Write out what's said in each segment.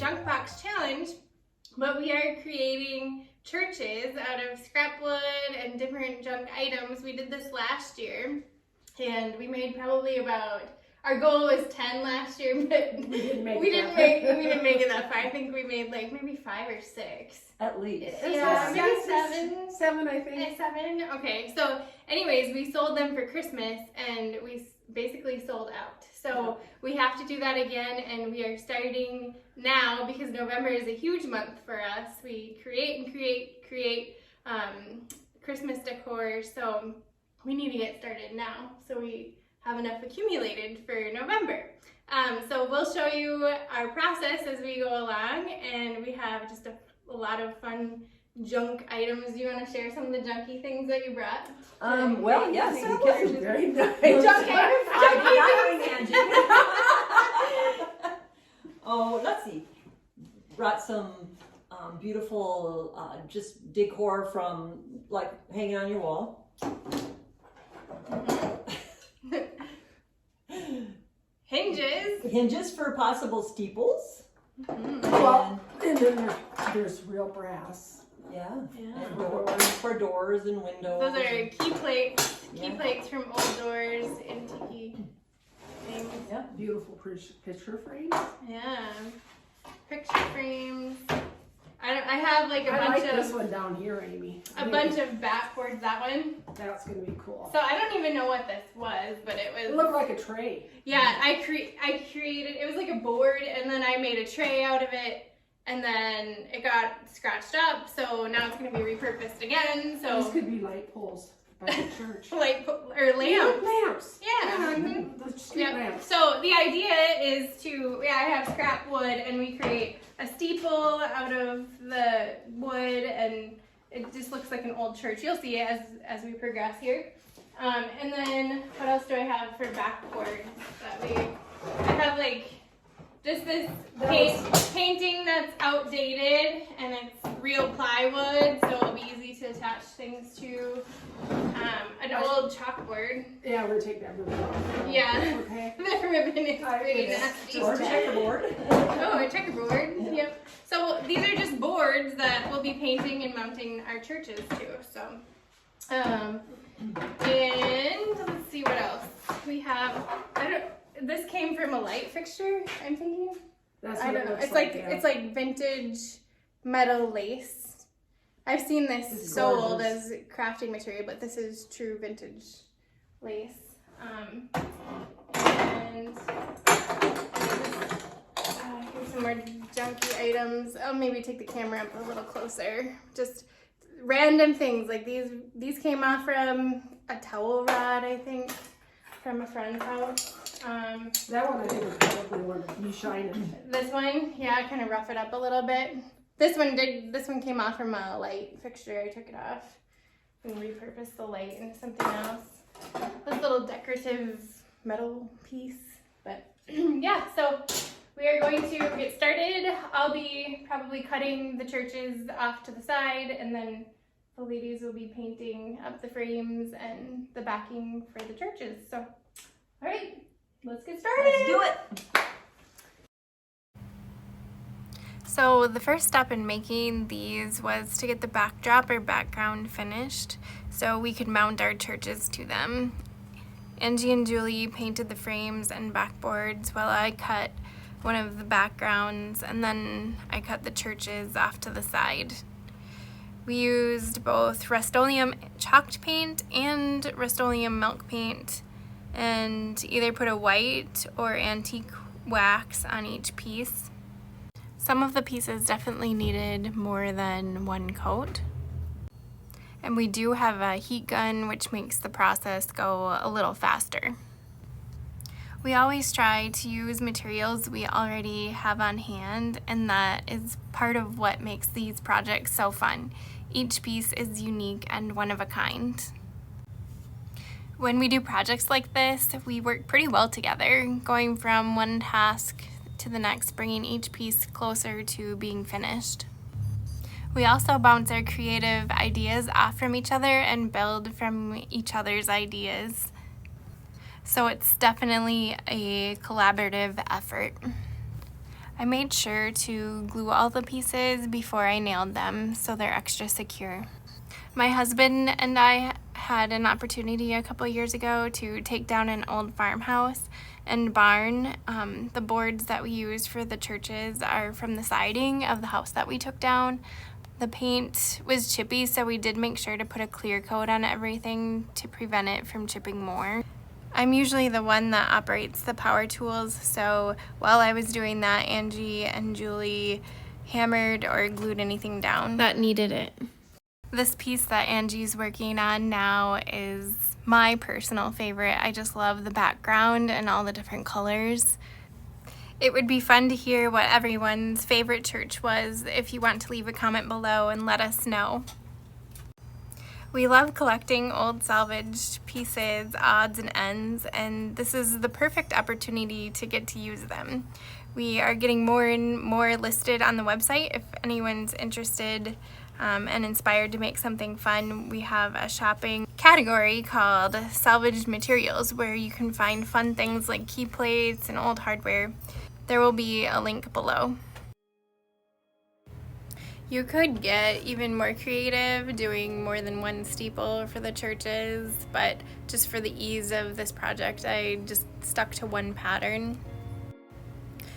junk box challenge, but we are creating churches out of scrap wood and different junk items. We did this last year, and we made probably about, our goal was 10 last year, but we didn't make it that far. I think we made like maybe 5 or 6. At least. Yeah, maybe 7. 7, I think. 7? Okay, so anyways, we sold them for Christmas, and we basically sold out. So we have to do that again, and we are starting now because November is a huge month for us. We create Christmas decor, so we need to get started now so we have enough accumulated for November. So we'll show you our process as we go along, and we have just a lot of fun junk items. Do you want to share some of the junky things that you brought? Well, yes. Very nice. Junk Oh, let's see. Brought some beautiful just decor from like hanging on your wall. Hinges for possible steeples. Well, and then there's real brass. Yeah. And doors for doors and windows. Those are key plates from old doors, antique things. Yeah. Beautiful picture frames. Yeah, picture frames. I have like I like this one down here, Amy. A bunch of backboards. That one. That's gonna be cool. So I don't even know what this was, but it was. It looked like a tray. Yeah, I created. It was like a board, and then I made a tray out of it, and then it got scratched up. So now it's gonna be repurposed again. So These could be light poles by the church. or lamps. Lamps. Yeah. The street lamps. So the idea is to, I have scrap wood, and we create a steeple out of the wood, and it just looks like an old church. You'll see it as we progress here. And then what else do I have for backboard? I have like just this painting that's outdated, and it's real plywood, so it'll be easy to attach things to. An old chalkboard. Yeah, we're gonna take that ribbon off. Yeah. Okay. The ribbon is pretty nasty. Or a checkerboard. Oh, a checkerboard. Yep. So these are just boards that we'll be painting and mounting our churches to. So, and let's see what else we have. This came from a light fixture. I'm thinking. That's I what don't know. it looks It's like vintage metal lace. I've seen this sold as crafting material, but this is true vintage lace. And here's some more junky items. I'll maybe take the camera up a little closer. Just random things like these came off from a towel rod, I think, from a friend's house. That one I think was probably one that you shining. This one, yeah, kind of rough it up a little bit. This one came off from a light fixture. I took it off and repurposed the light into something else. This little decorative metal piece. But yeah, so we are going to get started. I'll be probably cutting the churches off to the side, and then the ladies will be painting up the frames and the backing for the churches. So, all right, let's get started. Let's do it. So the first step in making these was to get the backdrop or background finished so we could mount our churches to them. Angie and Julie painted the frames and backboards while I cut one of the backgrounds, and then I cut the churches off to the side. We used both Rust-Oleum chalked paint and Rust-Oleum milk paint, and either put a white or antique wax on each piece. Some of the pieces definitely needed more than one coat. And we do have a heat gun, which makes the process go a little faster. We always try to use materials we already have on hand, and that is part of what makes these projects so fun. Each piece is unique and one of a kind. When we do projects like this, we work pretty well together, going from one task to the next, bringing each piece closer to being finished. We also bounce our creative ideas off from each other and build from each other's ideas. So it's definitely a collaborative effort. I made sure to glue all the pieces before I nailed them so they're extra secure. My husband and I had an opportunity a couple years ago to take down an old farmhouse and barn. The boards that we used for the churches are from the siding of the house that we took down. The paint was chippy, so we did make sure to put a clear coat on everything to prevent it from chipping more. I'm usually the one that operates the power tools, so while I was doing that, Angie and Julie hammered or glued anything down that needed it. This piece that Angie's working on now is my personal favorite. I just love the background and all the different colors. It would be fun to hear what everyone's favorite church was. If you want to leave a comment below and let us know. We love collecting old salvaged pieces, odds and ends, and this is the perfect opportunity to get to use them. We are getting more and more listed on the website. If anyone's interested and inspired to make something fun, we have a shopping category called Salvaged Materials where you can find fun things like key plates and old hardware. There will be a link below. You could get even more creative doing more than one steeple for the churches, but just for the ease of this project, I just stuck to one pattern.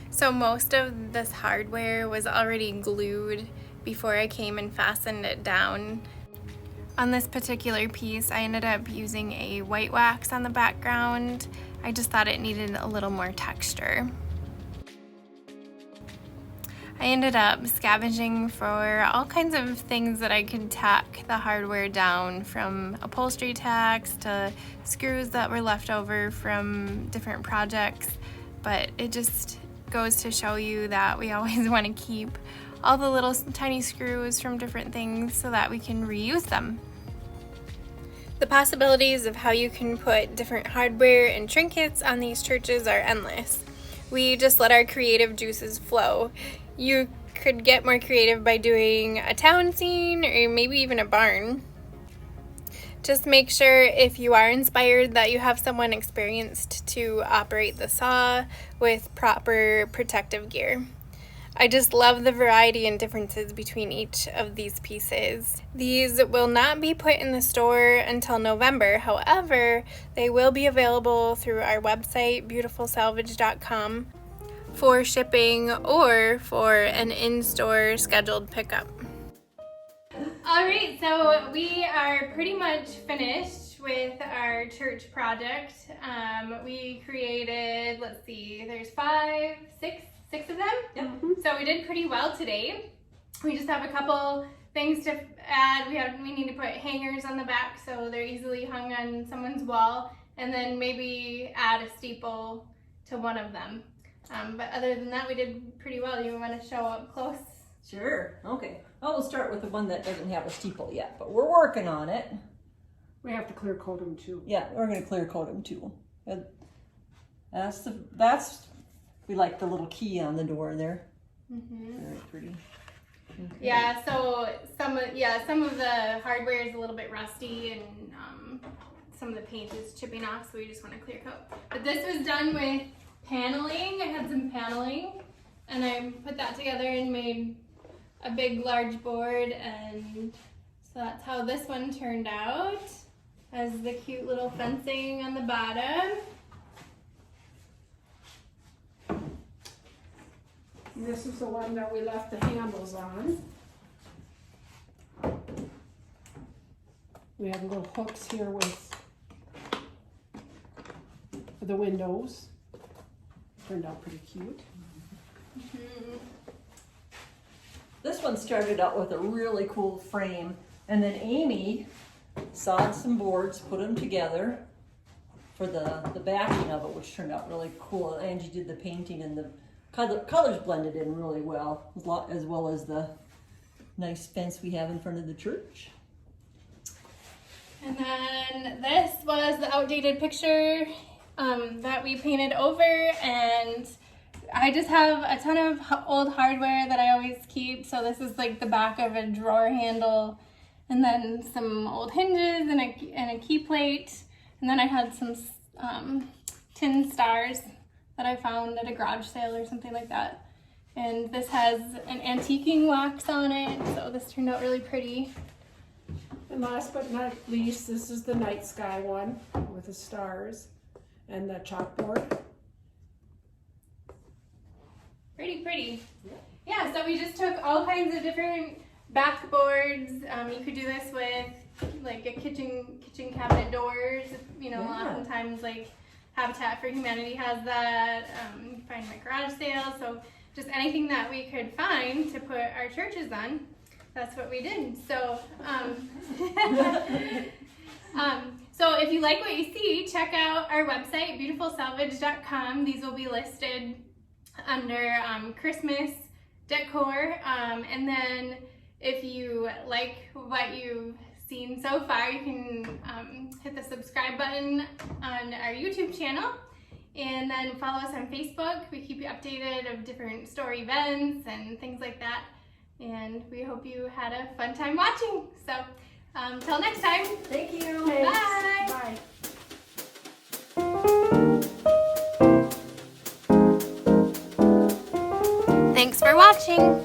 So most of this hardware was already glued before I came and fastened it down. On this particular piece, I ended up using a white wax on the background. I just thought it needed a little more texture. I ended up scavenging for all kinds of things that I could tack the hardware down, from upholstery tacks to screws that were left over from different projects, but it just goes to show you that we always want to keep all the little tiny screws from different things so that we can reuse them. The possibilities of how you can put different hardware and trinkets on these churches are endless. We just let our creative juices flow. You could get more creative by doing a town scene or maybe even a barn. Just make sure, if you are inspired, that you have someone experienced to operate the saw with proper protective gear. I just love the variety and differences between each of these pieces. These will not be put in the store until November. However, they will be available through our website, beautifulsalvage.com, for shipping or for an in-store scheduled pickup. Alright, so we are pretty much finished with our church project. We created, let's see, there's six of them. Yep. So we did pretty well today. We just have a couple things to add. We need to put hangers on the back so they're easily hung on someone's wall, and then maybe add a steeple to one of them. But other than that, we did pretty well. You want to show up close? Sure. Okay. Well, we'll start with the one that doesn't have a steeple yet, but we're working on it. We have to clear coat them too. Yeah, we're gonna clear coat them too. We like the little key on the door there. Mm-hmm. Very pretty. Okay. Yeah. So some of the hardware is a little bit rusty, and some of the paint is chipping off. So we just want to clear coat. But this was done with paneling. I had some paneling, and I put that together and made a big large board, and so that's how this one turned out. Has the cute little fencing on the bottom. And this is the one that we left the handles on. We have little hooks here with for the windows. Turned out pretty cute. Mm-hmm. This one started out with a really cool frame, and then Amy sawed some boards, put them together for the backing of it, which turned out really cool. Angie did the painting, and the colors blended in really well, as well as the nice fence we have in front of the church. And then this was the outdated picture that we painted over, and I just have a ton of old hardware that I always keep. So this is like the back of a drawer handle, and then some old hinges and a key plate, and then I had some tin stars that I found at a garage sale or something like that. And this has an antiquing wax on it, so this turned out really pretty. And last but not least, this is the night sky one with the stars and the chalkboard. Pretty pretty. Yeah, so we just took all kinds of different backboards. You could do this with like a kitchen cabinet doors. You know, Yeah. oftentimes like Habitat for Humanity has that. You can find them at garage sales. So just anything that we could find to put our churches on, that's what we did. So, so if you like what you see, check out our website, beautifulsalvage.com. These will be listed under Christmas decor. And then if you like what you've seen so far, you can hit the subscribe button on our YouTube channel. And then follow us on Facebook. We keep you updated of different store events and things like that. And we hope you had a fun time watching. So, till next time. Thank you. Bye. Bye. Thanks for watching.